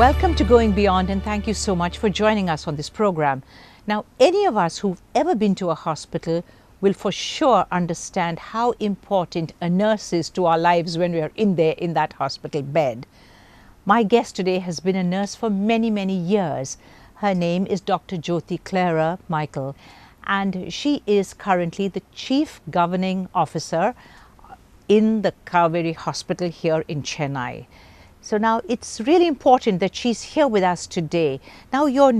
Welcome to Going Beyond, and thank you so much for joining us on this program. Now, any of us who've ever been to a hospital will for sure understand how important a nurse is to our lives when we are in there in that hospital bed. My guest today has been a nurse for many, many years. Her name is Dr. Jothi Clara, Michael, and she is currently the Chief Governing Officer in the Kauvery Hospital here in Chennai. So now it's really important that she's here with us today. Now your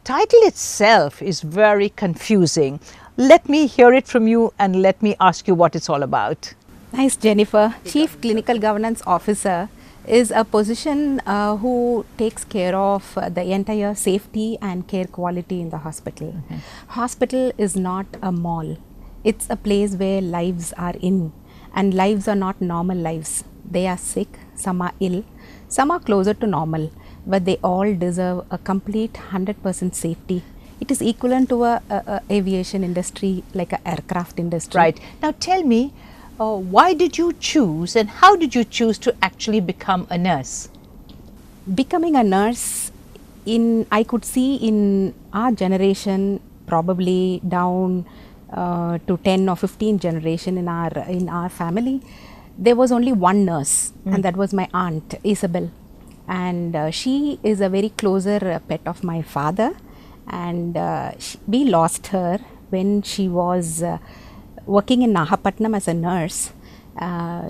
title itself is very confusing. Let me hear it from you and let me ask you what it's all about. Nice, Jenifer. Chief Clinical Governance Officer is a position who takes care of the entire safety and care quality in the hospital. Hospital is not a mall. It's a place where lives are in, and lives are not normal lives. They are sick, some are ill, some are closer to normal, but they all deserve a complete 100% safety. It is equivalent to a aviation industry, like a aircraft industry. Right. Now tell me, why did you choose and how did you choose to actually become a nurse? Becoming a nurse, I could see in our generation, probably down to 10 or 15 generation in our family, there was only one nurse, and that was my aunt Isabel, and she is a very closer pet of my father, and we lost her when she was working in Nahapatnam as a nurse.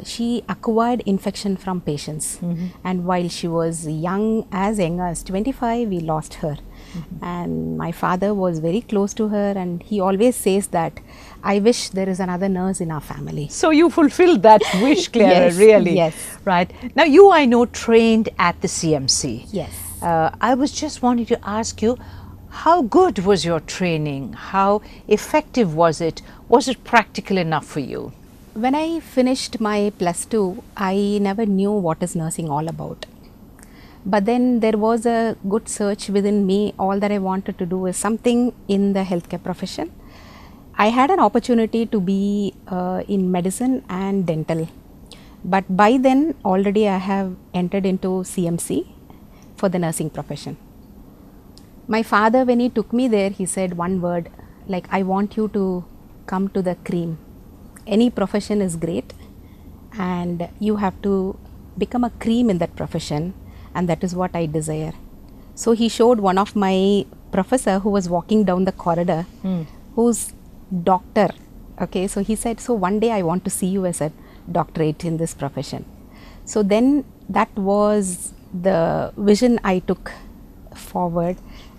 She acquired infection from patients, and while she was young as 25, we lost her. And my father was very close to her, and he always says that, I wish there is another nurse in our family. So you fulfilled that wish, Clara, Yes, really? yes. Right. Now you, I know, trained at the CMC. Yes. I was just wanting to ask you, how good was your training? How effective was it? Was it practical enough for you? When I finished my +2, I never knew what is nursing all about. But then there was a good search within me. All that I wanted to do is something in the healthcare profession. I had an opportunity to be in medicine and dental. But by then already I have entered into CMC for the nursing profession. My father, when he took me there, he said one word, like, I want you to come to the cream. Any profession is great, and you have to become a cream in that profession, and that is what I desire. So he showed one of my professor who was walking down the corridor, who's doctor. Okay, so he said, so one day I want to see you as a doctorate in this profession. So then that was the vision I took forward,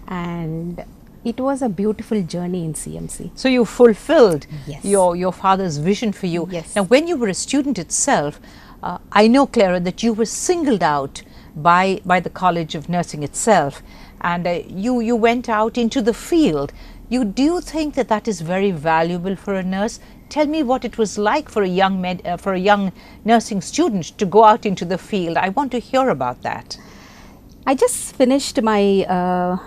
and it was a beautiful journey in CMC. So you fulfilled Yes. your father's vision for you. Yes. Now when you were a student itself, I know, Clara, that you were singled out by the College of Nursing itself, and you went out into the field. Do you think that that is very valuable for a nurse? Tell me what it was like for a young nursing student to go out into the field. I want to hear about that. I just finished my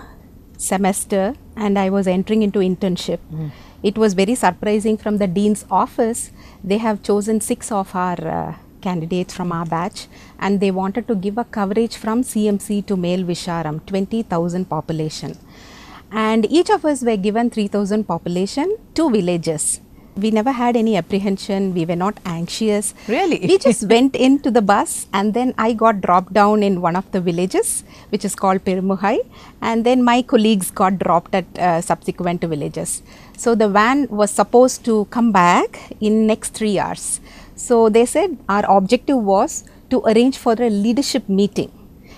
semester and I was entering into internship. It was very surprising. From the dean's office, they have chosen 6 of our candidates from our batch, and they wanted to give a coverage from CMC to Male Visharam, 20,000 population. And each of us were given 3,000 population, 2 villages. We never had any apprehension. We were not anxious. Really? We just went into the bus, and then I got dropped down in one of the villages, which is called Perumuhai, and then my colleagues got dropped at subsequent villages. So the van was supposed to come back in next 3 hours. So they said our objective was to arrange for a leadership meeting.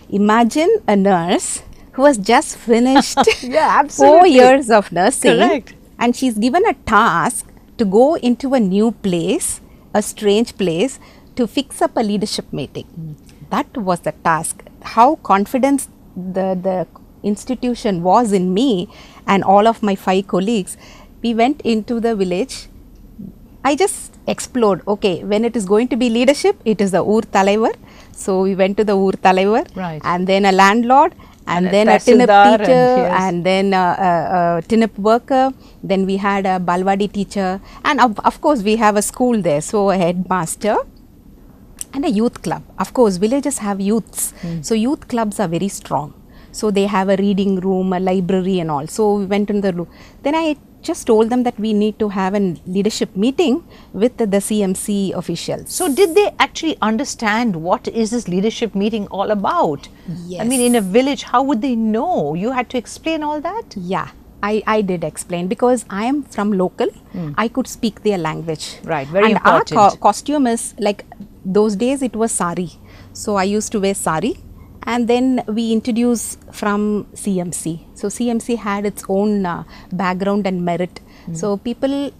Imagine a nurse who has just finished Yeah, 4 absolutely. years of nursing. Correct. And she's given a task to go into a new place, a strange place, to fix up a leadership meeting. That was the task. How confident the institution was in me and all of my 5 colleagues. We went into the village. I just explored, okay, when it is going to be leadership, it is the Ur Talaivar. So we went to the Ur Talaivar, Right. and then a landlord, and then a Tahsildar Tinip teacher, yes. and then a Tinip worker. Then we had a Balwadi teacher, and of course we have a school there, so a headmaster. And a youth club. Of course, villages have youths. So youth clubs are very strong. So they have a reading room, a library and all. So we went in the room. Then I just told them that we need to have a leadership meeting with the CMC officials. So did they actually understand what is this leadership meeting all about? Yes. I mean, in a village, how would they know? You had to explain all that? Yeah, I did explain because I am from local. I could speak their language. Right, very and important. Our costume is like, those days it was sari. So I used to wear sari. And then we introduced from CMC. So CMC had its own background and merit. So people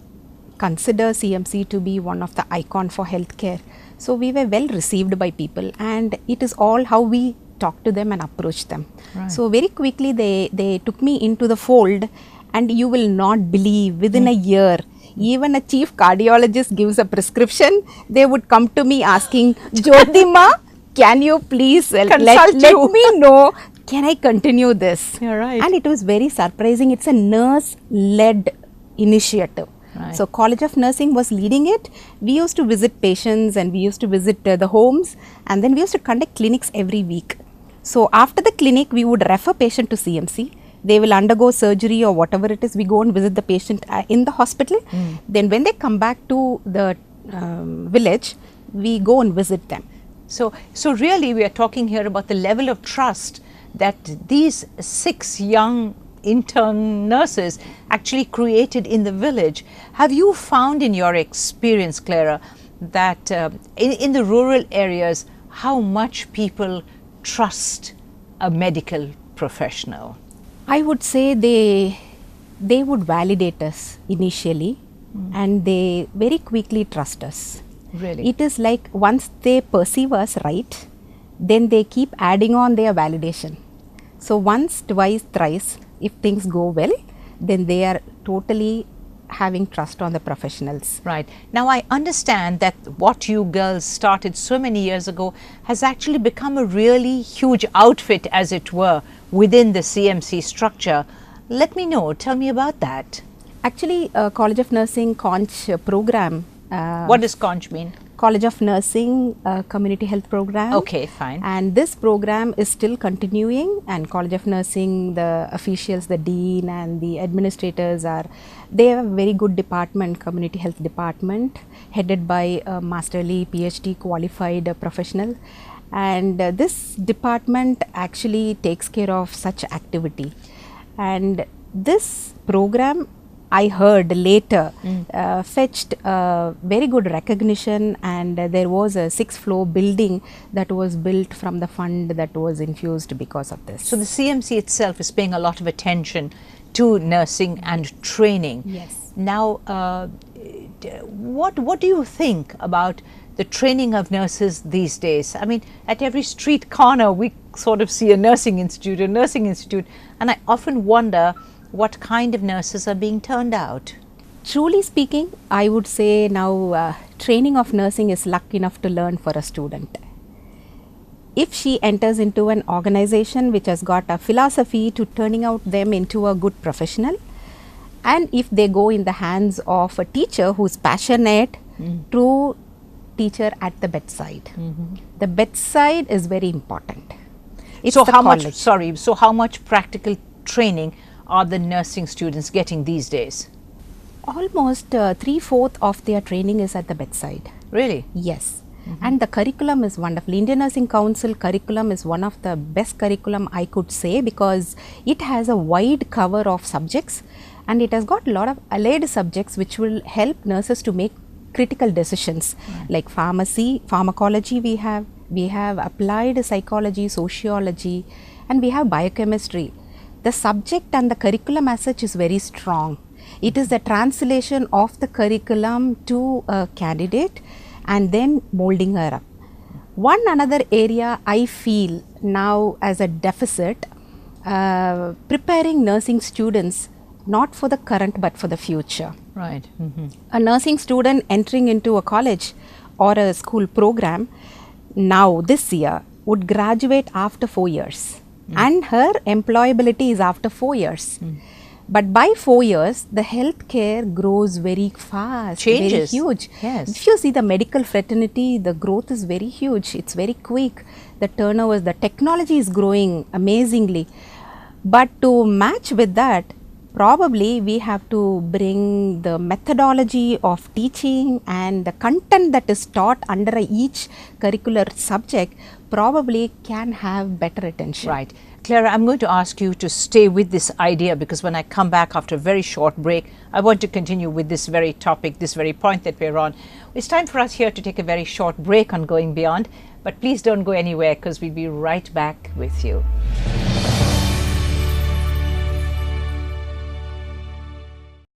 consider CMC to be one of the icon for healthcare. So we were well received by people, and it is all how we talk to them and approach them. Right. So very quickly they took me into the fold, and you will not believe, within a year, even a chief cardiologist gives a prescription, they would come to me asking, Jothi ma, can you please let me know, can I continue this? You're right. And it was very surprising. It's a nurse-led initiative. Right. So College of Nursing was leading it. We used to visit patients, and we used to visit the homes, and then we used to conduct clinics every week. So after the clinic, we would refer patient to CMC. They will undergo surgery or whatever it is. We go and visit the patient in the hospital. Then when they come back to the village, we go and visit them. So really we are talking here about the level of trust that these 6 young intern nurses actually created in the village. Have you found in your experience, Clara, that in the rural areas, how much people trust a medical professional? I would say they would validate us initially, and they very quickly trust us. Really? It is like once they perceive us right, then they keep adding on their validation. So once, twice, thrice, if things go well, then they are totally having trust on the professionals. Right. Now I understand that what you girls started so many years ago has actually become a really huge outfit, as it were, within the CMC structure. Let me know, tell me about that. Actually, College of Nursing Conch program. What does Conch mean? College of Nursing Community Health Program. Okay, fine. And this program is still continuing, and College of Nursing, the officials, the dean and the administrators they have a very good department, community health department, headed by a masterly PhD qualified professional. And this department actually takes care of such activity. And this program, I heard later, fetched very good recognition, and there was a 6th-floor building that was built from the fund that was infused because of this. So the CMC itself is paying a lot of attention to nursing and training. Yes. Now, what do you think about the training of nurses these days? I mean, at every street corner, we sort of see a nursing institute, and I often wonder what kind of nurses are being turned out. Truly speaking, I would say now training of nursing is luck enough to learn for a student. If she enters into an organization which has got a philosophy to turning out them into a good professional, and if they go in the hands of a teacher who is passionate, true teacher at the bedside. The bedside is very important. It's so the how college. much, sorry, so how much practical training are the nursing students getting these days? Almost 3/4 of their training is at the bedside. Really? Yes. And the curriculum is wonderful. Indian Nursing Council curriculum is one of the best curriculum I could say, because it has a wide cover of subjects, and it has got a lot of allied subjects which will help nurses to make critical decisions, like pharmacy, pharmacology we have applied psychology, sociology, and we have biochemistry. The subject and the curriculum as such is very strong. It is the translation of the curriculum to a candidate and then molding her up. One another area I feel now as a deficit, preparing nursing students not for the current but for the future. Right. A nursing student entering into a college or a school program now this year would graduate after 4 years. And her employability is after 4 years. But by 4 years, the healthcare grows very fast, Changes. very huge. Yes. If you see the medical fraternity, the growth is very huge. It's very quick. The turnovers, the technology is growing amazingly. But to match with that, probably we have to bring the methodology of teaching and the content that is taught under each curricular subject probably can have better attention. Right. Clara, I'm going to ask you to stay with this idea, because when I come back after a very short break, I want to continue with this very topic, this very point that we're on. It's time for us here to take a very short break on Going Beyond, but please don't go anywhere, because we'll be right back with you.